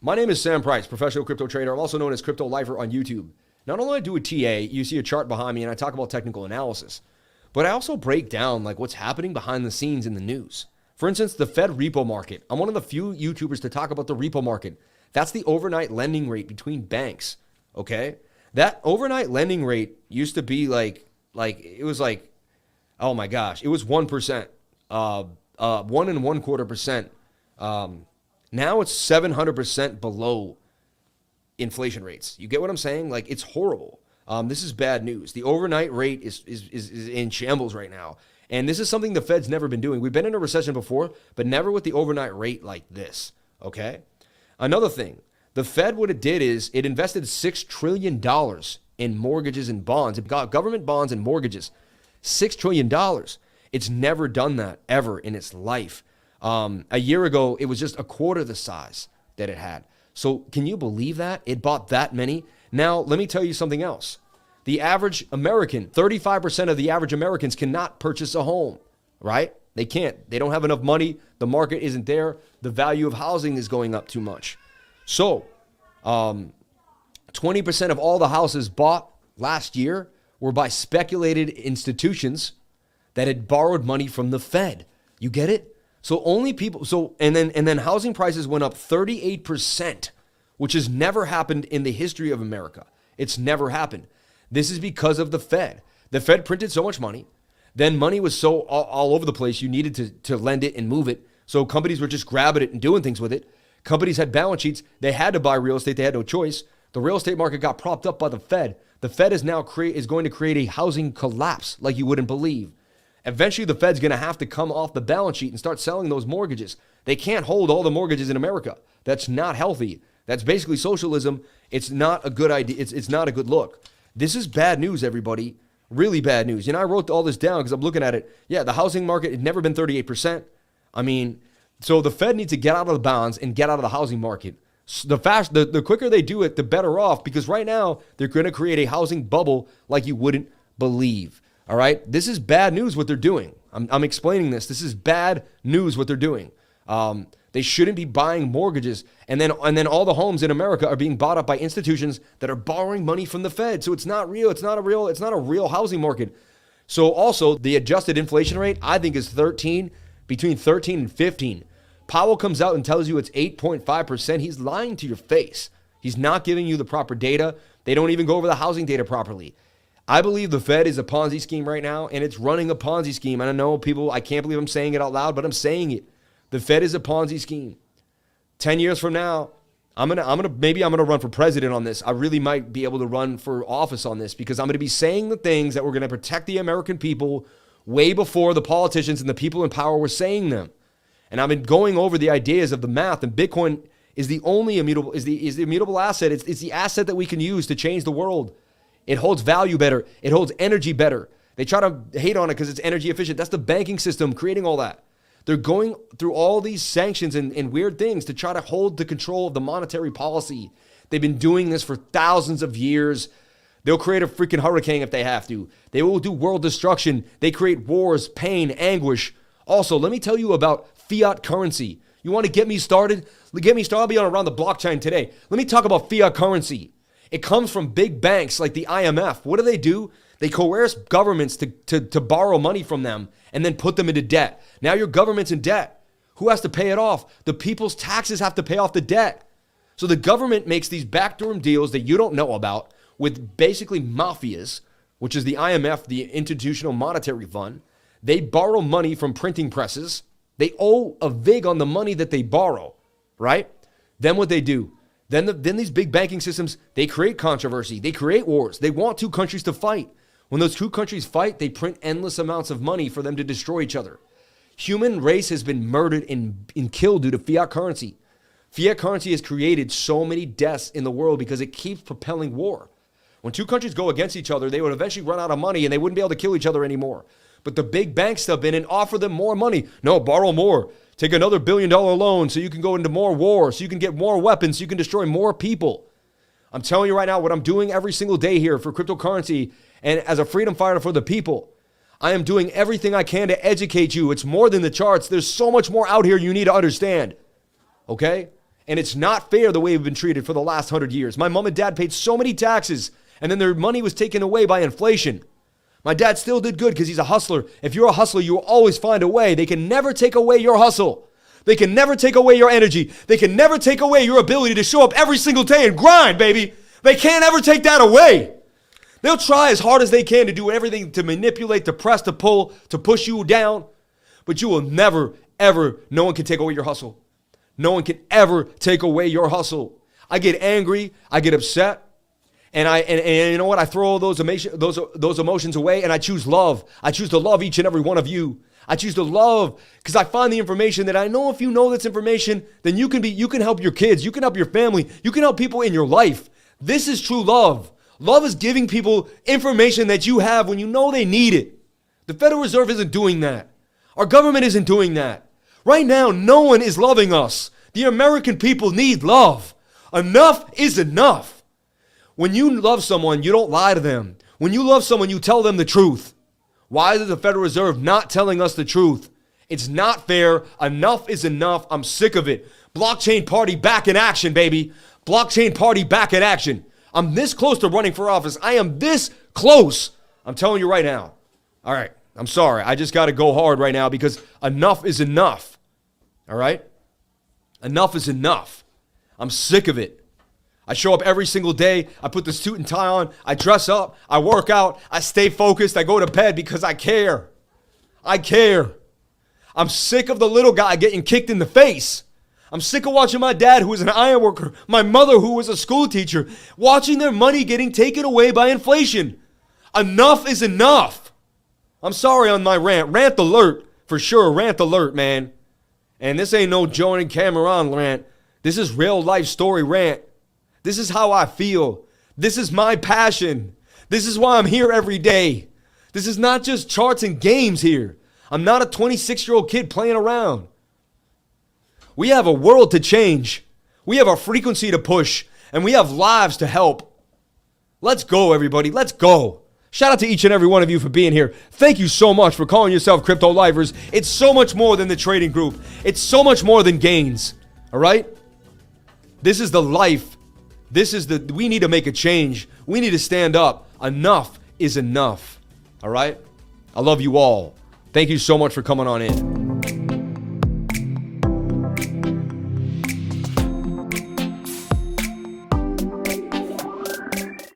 My name is Sam Price, professional crypto trader. I'm also known as Crypto Lifer on YouTube. Not only do I do a TA, you see a chart behind me, and I talk about technical analysis, but I also break down like what's happening behind the scenes in the news. For instance, the Fed repo market. I'm one of the few YouTubers to talk about the repo market. That's the overnight lending rate between banks, okay? That overnight lending rate used to be it was like, oh my gosh, it was 1%, 1.25%. Now it's 700% below inflation rates. You get what I'm saying? Like, it's horrible. This is bad news. The overnight rate is in shambles right now. And this is something the Fed's never been doing. We've been in a recession before, but never with the overnight rate like this, okay? Another thing, the Fed, what it did is it invested $6 trillion in mortgages and bonds. It got government bonds and mortgages. $6 trillion. It's never done that ever in its life. A year ago, it was just a quarter the size that it had. So can you believe that? It bought that many. Now, let me tell you something else. The average American, 35% of the average Americans cannot purchase a home, right? They can't. They don't have enough money. The market isn't there. The value of housing is going up too much. So 20% of all the houses bought last year were by speculated institutions that had borrowed money from the Fed. You get it? So only people, and then housing prices went up 38%, which has never happened in the history of America. It's never happened. This is because of the Fed. The Fed printed so much money. Then money was so all over the place, you needed to lend it and move it. So companies were just grabbing it and doing things with it. Companies had balance sheets. They had to buy real estate. They had no choice. The real estate market got propped up by the Fed. The Fed is now going to create a housing collapse like you wouldn't believe. Eventually, the Fed's going to have to come off the balance sheet and start selling those mortgages. They can't hold all the mortgages in America. That's not healthy. That's basically socialism. It's not a good idea. It's not a good look. This is bad news, everybody. Really bad news. And I wrote all this down because I'm looking at it. Yeah, the housing market had never been 38%. I mean, so the Fed needs to get out of the bonds and get out of the housing market. The quicker they do it, the better off, because right now they're going to create a housing bubble like you wouldn't believe. All right, this is bad news what they're doing. I'm explaining this. This is bad news what they're doing. They shouldn't be buying mortgages, and then all the homes in America are being bought up by institutions that are borrowing money from the Fed. So it's not real. It's not a real housing market. So also the adjusted inflation rate I think is between 13 and 15. Powell comes out and tells you it's 8.5%. He's lying to your face. He's not giving you the proper data. They don't even go over the housing data properly. I believe the Fed is a Ponzi scheme right now, and it's running a Ponzi scheme. And I know people, I can't believe I'm saying it out loud, but I'm saying it. The Fed is a Ponzi scheme. 10 years from now, I'm gonna run for president on this. I really might be able to run for office on this because I'm gonna be saying the things that were gonna protect the American people way before the politicians and the people in power were saying them. And I've been going over the ideas of the math, and Bitcoin is the only immutable asset. It's the asset that we can use to change the world. It holds value better. It holds energy better. They try to hate on it because it's energy efficient. That's the banking system creating all that. They're going through all these sanctions and weird things to try to hold the control of the monetary policy. They've been doing this for thousands of years. They'll create a freaking hurricane if they have to. They will do world destruction. They create wars, pain, anguish. Also, let me tell you about fiat currency. You want to get me started? I'll be on around the blockchain today. Let me talk about fiat currency. It comes from big banks like the IMF. What do? They coerce governments to borrow money from them and then put them into debt. Now your government's in debt. Who has to pay it off? The people's taxes have to pay off the debt. So the government makes these backdoor deals that you don't know about with basically mafias, which is the IMF, the Institutional Monetary Fund. They borrow money from printing presses. They owe a vig on the money that they borrow, right? Then what they do? Then these big banking systems, they create controversy. They create wars. They want two countries to fight. When those two countries fight, they print endless amounts of money for them to destroy each other. Human race has been murdered and killed due to fiat currency. Fiat currency has created so many deaths in the world because it keeps propelling war. When two countries go against each other, they would eventually run out of money and they wouldn't be able to kill each other anymore. But the big banks step in and offer them more money. No, borrow more. Take another $1 billion loan so you can go into more war, so you can get more weapons, so you can destroy more people. I'm telling you right now what I'm doing every single day here for cryptocurrency and as a freedom fighter for the people. I am doing everything I can to educate you. It's more than the charts. There's so much more out here you need to understand. Okay? And it's not fair the way we've been treated for the last 100 years. My mom and dad paid so many taxes, and then their money was taken away by inflation. My dad still did good because he's a hustler. If you're a hustler, you will always find a way. They can never take away your hustle. They can never take away your energy. They can never take away your ability to show up every single day and grind, baby. They can't ever take that away. They'll try as hard as they can to do everything to manipulate, to press, to pull, to push you down. But you will never, ever, no one can take away your hustle. No one can ever take away your hustle. I get angry. I get upset. And you know what? I throw all those emotions away, and I choose love. I choose to love each and every one of you. I choose to love because I find the information that I know if you know this information, then you can help your kids. You can help your family. You can help people in your life. This is true love. Love is giving people information that you have when you know they need it. The Federal Reserve isn't doing that. Our government isn't doing that. Right now, no one is loving us. The American people need love. Enough is enough. When you love someone, you don't lie to them. When you love someone, you tell them the truth. Why is the Federal Reserve not telling us the truth? It's not fair. Enough is enough. I'm sick of it. Blockchain party back in action, baby. Blockchain party back in action. I'm this close to running for office. I am this close. I'm telling you right now. All right. I'm sorry. I just got to go hard right now because enough is enough. All right? Enough is enough. I'm sick of it. I show up every single day. I put the suit and tie on. I dress up. I work out. I stay focused. I go to bed because I care. I care. I'm sick of the little guy getting kicked in the face. I'm sick of watching my dad, who was an iron worker, my mother, who was a school teacher, watching their money getting taken away by inflation. Enough is enough. I'm sorry on my rant. Rant alert, for sure. Rant alert, man. And this ain't no Joan and Cameron rant. This is real life story rant. This is how I feel. This is my passion. This is why I'm here every day. This is not just charts and games here. I'm not a 26-year-old kid playing around. We have a world to change. We have a frequency to push. And we have lives to help. Let's go, everybody. Let's go. Shout out to each and every one of you for being here. Thank you so much for calling yourself Crypto Lifers. It's so much more than the trading group. It's so much more than gains. All right? This is the life. We need to make a change. We need to stand up. Enough is enough. All right? I love you all. Thank you so much for coming on in.